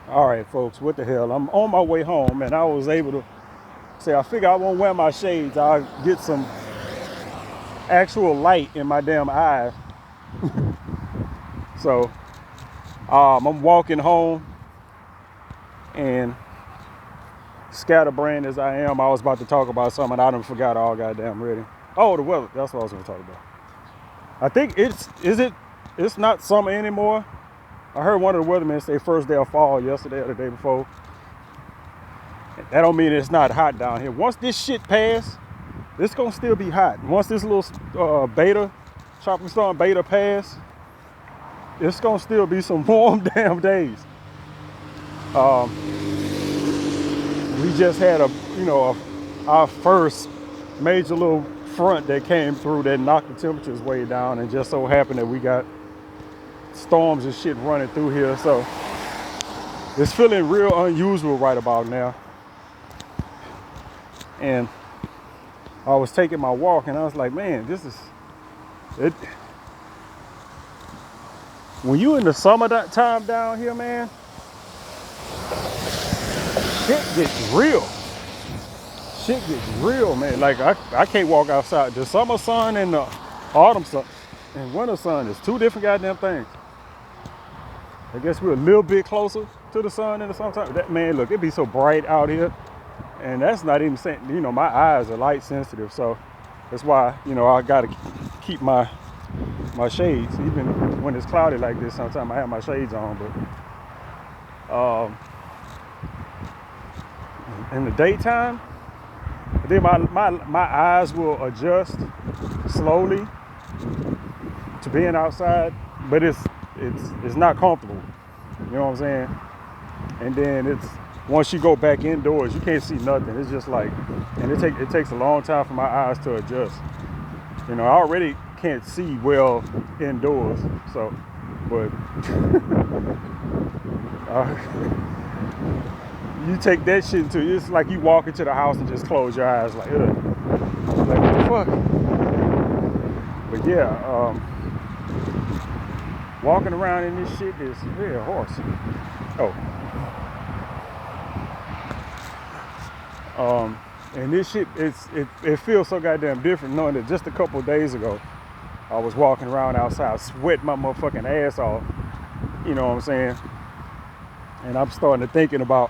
All right, folks, what the hell? I'm on my way home and I was able to say, I figure I won't wear my shades. I'll get some actual light in my damn eyes. So I'm walking home and scatterbrained as I am, I was about to talk about something I done forgot all goddamn ready. Oh, the weather. That's what I was going to talk about. I think it's not summer anymore. I heard one of the weathermen say first day of fall yesterday or the day before. That don't mean it's not hot down here. Once this shit pass, it's gonna still be hot. Once this little tropical storm beta pass, it's gonna still be some warm damn days. We just had our first major little front that came through that knocked the temperatures way down, and just so happened that we got storms and shit running through here. So it's feeling real unusual right about now. And I was taking my walk and I was like, man, this is it. When you in the summer time down here, man, shit gets real. Shit gets real, man. Like I can't walk outside. The summer sun and the autumn sun and winter sun is two different goddamn things. I guess we're a little bit closer to the sun in the summertime. That man, look, it be so bright out here. And that's not even saying, my eyes are light sensitive. So that's why, I gotta keep my shades. Even when it's cloudy like this, sometimes I have my shades on, but in the daytime, then my eyes will adjust slowly to being outside, but it's not comfortable. You know what I'm saying? And then it's once you go back indoors, you can't see nothing. It's just like, and it takes a long time for my eyes to adjust. I already can't see well indoors, so, but you take that shit into, it's like you walk into the house and just close your eyes, like, ugh. Like, what the fuck? But yeah, walking around in this shit is very horse. Oh. And this shit, it feels so goddamn different knowing that just a couple of days ago, I was walking around outside, sweating my motherfucking ass off. You know what I'm saying? And I'm starting to thinking about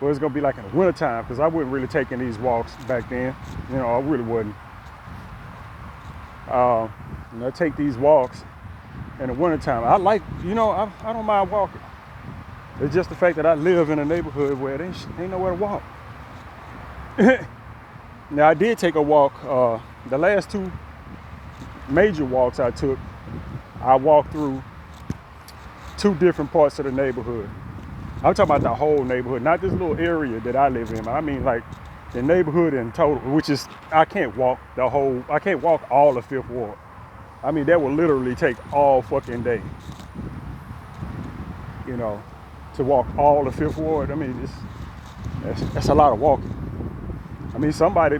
what it's gonna be like in the wintertime, because I wasn't really taking these walks back then. I really wasn't. I take these walks in the wintertime. I like, I don't mind walking. It's just the fact that I live in a neighborhood where there ain't nowhere to walk. Now, I did take a walk. The last two major walks I took, I walked through two different parts of the neighborhood. I'm talking about the whole neighborhood, not this little area that I live in. I mean, like the neighborhood in total, which is, I can't walk all of Fifth Ward. I mean, that would literally take all fucking day, to walk all of Fifth Ward. I mean, that's a lot of walking. I mean, somebody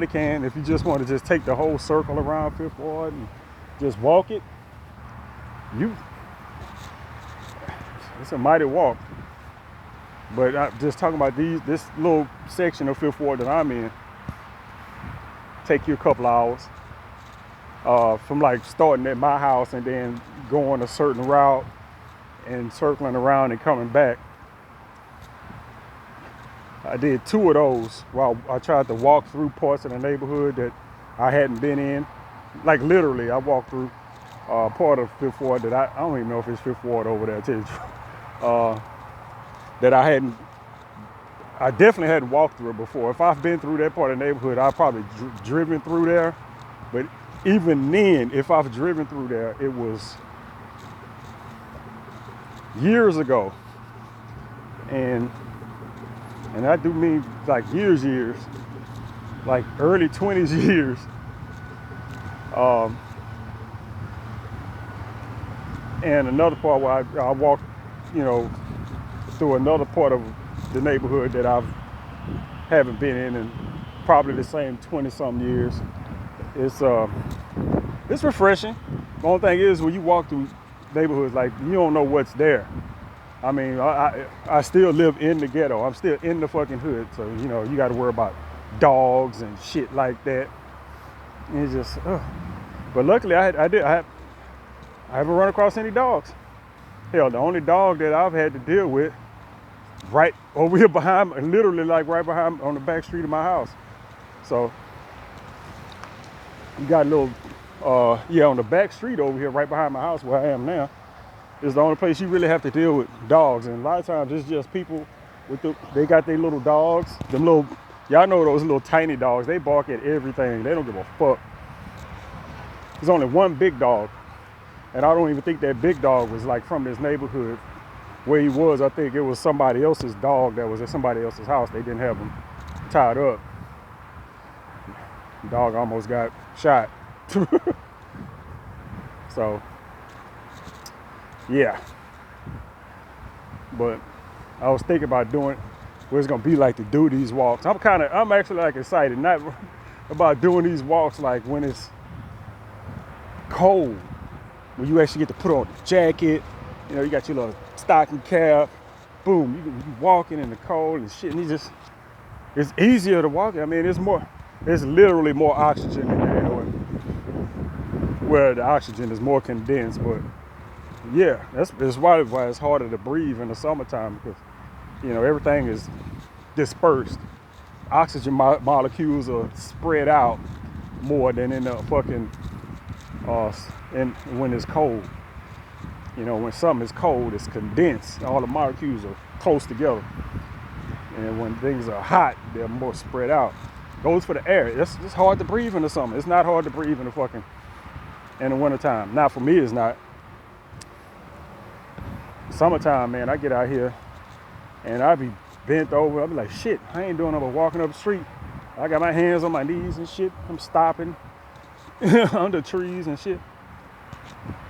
can, if you just want to just take the whole circle around Fifth Ward and just walk it, it's a mighty walk. But I'm just talking about this little section of Fifth Ward that I'm in, take you a couple hours. From like starting at my house and then going a certain route and circling around and coming back. I did two of those while I tried to walk through parts of the neighborhood that I hadn't been in. Like literally, I walked through part of Fifth Ward that I don't even know if it's Fifth Ward over there too. That I definitely hadn't walked through it before. If I've been through that part of the neighborhood, I've probably driven through there. But even then, if I've driven through there, it was years ago. And I do mean like years, like early 20s years. And another part where I walked, through another part of the neighborhood that I haven't been in probably the same 20-something years. It's refreshing. The only thing is when you walk through neighborhoods, like you don't know what's there. I mean, I still live in the ghetto. I'm still in the fucking hood. So, you know, you got to worry about dogs and shit like that. And it's just, but luckily I haven't run across any dogs. Hell, the only dog that I've had to deal with right over here behind, literally like right behind on the back street of my house. So you got a little, on the back street over here right behind my house where I am now is the only place you really have to deal with dogs. And a lot of times it's just people they got their little dogs, them little, y'all know those little tiny dogs, they bark at everything. They don't give a fuck. There's only one big dog. And I don't even think that big dog was like from this neighborhood where he was. I think it was somebody else's dog that was at somebody else's house. They didn't have him tied up. The dog almost got shot. So, yeah. But I was thinking about doing what it's gonna be like to do these walks. I'm actually like excited, not about doing these walks like when it's cold. When you actually get to put on a jacket, you know, you got your little stocking cap, boom, you walking in the cold and shit, and it's easier to walk. I mean, it's literally more oxygen in there, where the oxygen is more condensed, but yeah, that's why it's harder to breathe in the summertime, because, you know, everything is dispersed. Oxygen molecules are spread out more than in the fucking, and when it's cold. You know, when something is cold, it's condensed. All the molecules are close together. And when things are hot, they're more spread out. Goes for the air. It's hard to breathe in the summer. It's not hard to breathe in the wintertime. Not for me, it's not. Summertime, man, I get out here and I be bent over. I be like, shit, I ain't doing nothing but walking up the street. I got my hands on my knees and shit. I'm stopping under trees and shit.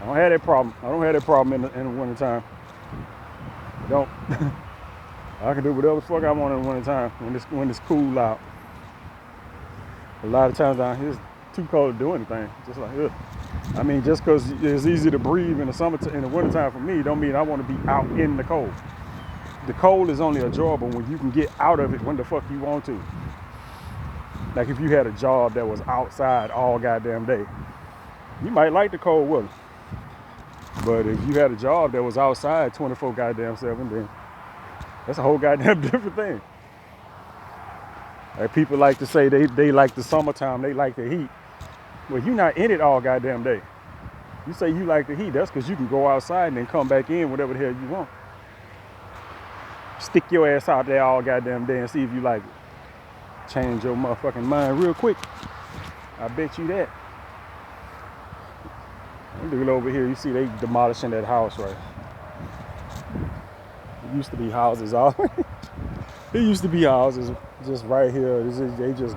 I don't have that problem in the wintertime. I don't. I can do whatever the fuck I want in the wintertime when it's cool out. A lot of times down here it's too cold to do anything. Just like, ugh. I mean, just because it's easy to breathe in the wintertime for me, don't mean I want to be out in the cold. The cold is only enjoyable when you can get out of it when the fuck you want to. Like if you had a job that was outside all goddamn day, you might like the cold weather. But if you had a job that was outside 24 goddamn 7, then that's a whole goddamn different thing. Like people like to say they like the summertime, they like the heat. Well, you're not in it all goddamn day. You say you like the heat, that's because you can go outside and then come back in whatever the hell you want. Stick your ass out there all goddamn day and see if you like it. Change your motherfucking mind real quick. I bet you that. Look over here, you see they demolishing that house, right? It used to be houses all. It used to be houses just right here. They just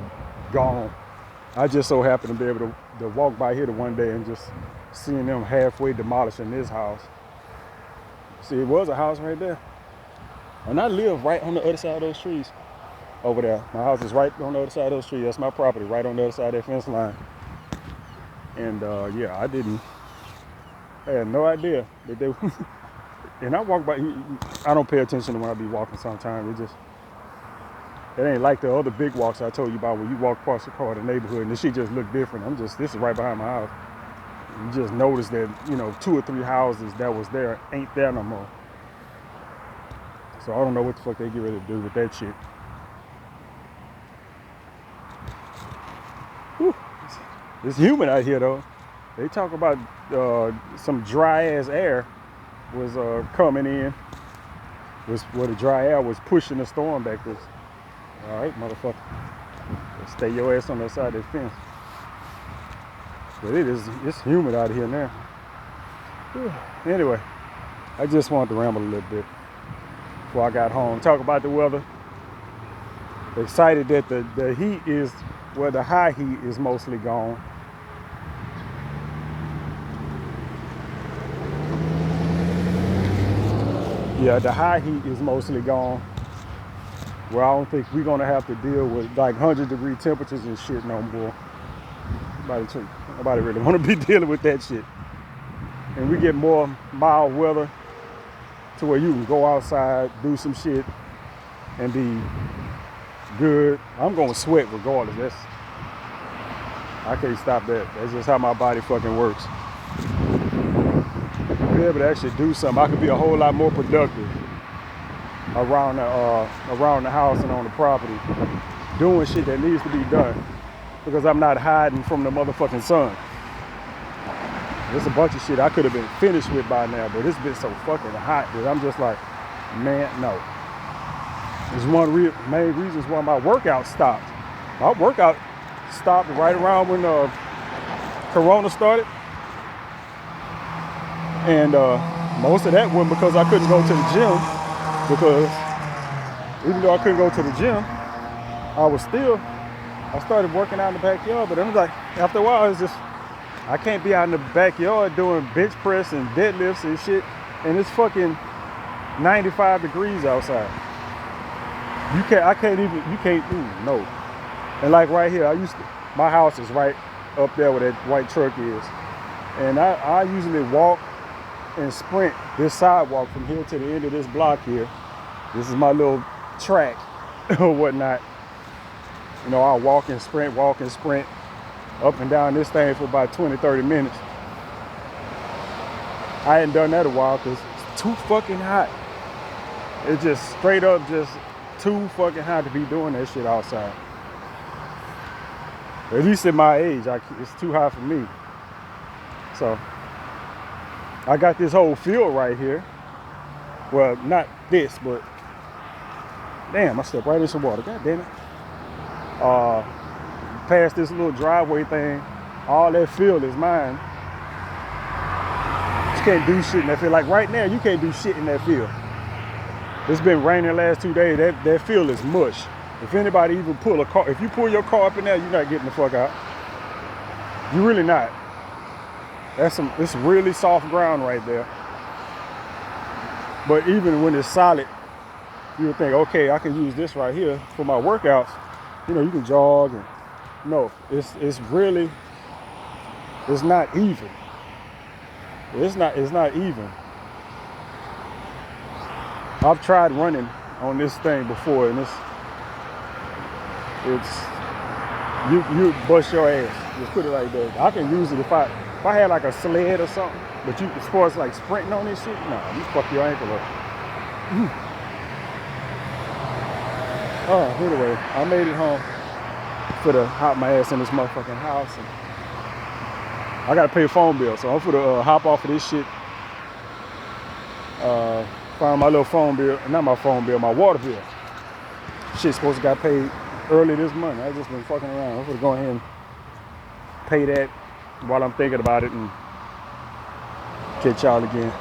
gone. I just so happened to be able to walk by here the one day and just seeing them halfway demolishing this house. See, it was a house right there. And I live right on the other side of those trees over there. My house is right on the other side of those trees. That's my property, right on the other side of that fence line. And yeah, I had no idea that they and I walk by, I don't pay attention to when I be walking sometimes. It ain't like the other big walks I told you about when you walk across the neighborhood and the shit just look different. This is right behind my house. You just notice that, you know, 2 or 3 houses that was there ain't there no more. So I don't know what the fuck they get ready to do with that shit. Whew. It's humid out here though. They talk about some dry ass air was coming in. Was where the dry air was pushing the storm back this. All right, motherfucker. Stay your ass on the side of the fence. But it's humid out here now. Whew. Anyway, I just wanted to ramble a little bit before I got home. Talk about the weather. Excited that the heat is, well, the high heat is mostly gone. Yeah, the high heat is mostly gone. Where I don't think we're gonna have to deal with like 100-degree temperatures and shit no more. Nobody really wanna be dealing with that shit. And we get more mild weather. to where you can go outside, do some shit, and be good. I'm gonna sweat regardless. I can't stop that. That's just how my body fucking works. Be able to actually do something, I could be a whole lot more productive around the house and on the property, doing shit that needs to be done, because I'm not hiding from the motherfucking sun. There's a bunch of shit I could have been finished with by now, but it's been so fucking hot that I'm just like, man, no. It's one of the main reasons why my workout stopped. My workout stopped right around when Corona started. And most of that was because I couldn't go to the gym, because even though I couldn't go to the gym, I started working out in the backyard. But then like, after a while, it's just, I can't be out in the backyard doing bench press and deadlifts and shit, and it's fucking 95 degrees outside. You can't, no. And like right here, my house is right up there where that white truck is. And I usually walk and sprint this sidewalk from here to the end of this block here. This is my little track or whatnot. You know, I'll walk and sprint up and down this thing for about 20-30 minutes. I hadn't done that in a while because it's too fucking hot. It's just straight up just too fucking hot to be doing that shit outside. At least at my age, it's too hot for me. So I got this whole field right here. Well, not this, but damn, I stepped right in some water. God damn it. Past this little driveway thing, all that field is mine. You can't do shit in that field. Like right now, you can't do shit in that field. It's been raining the last 2 days. That field is mush. If anybody even pull a car, if you pull your car up in there, you're not getting the fuck out. You're really not. It's really soft ground right there. But even when it's solid, you would think, okay, I can use this right here for my workouts. You know, you can jog and no, it's not even. It's not even. I've tried running on this thing before, and you bust your ass. Just put it like that. I can use it if I had like a sled or something, but as far as like sprinting on this shit, nah, you fuck your ankle up. Oh, anyway, I made it home for to hop my ass in this motherfucking house, and I gotta pay a phone bill, so I'm for to hop off of this shit. Find my little phone bill, not my phone bill, my water bill. Shit's supposed to got paid early this month. I just been fucking around. I'm gonna go ahead and pay that while I'm thinking about it and catch y'all again.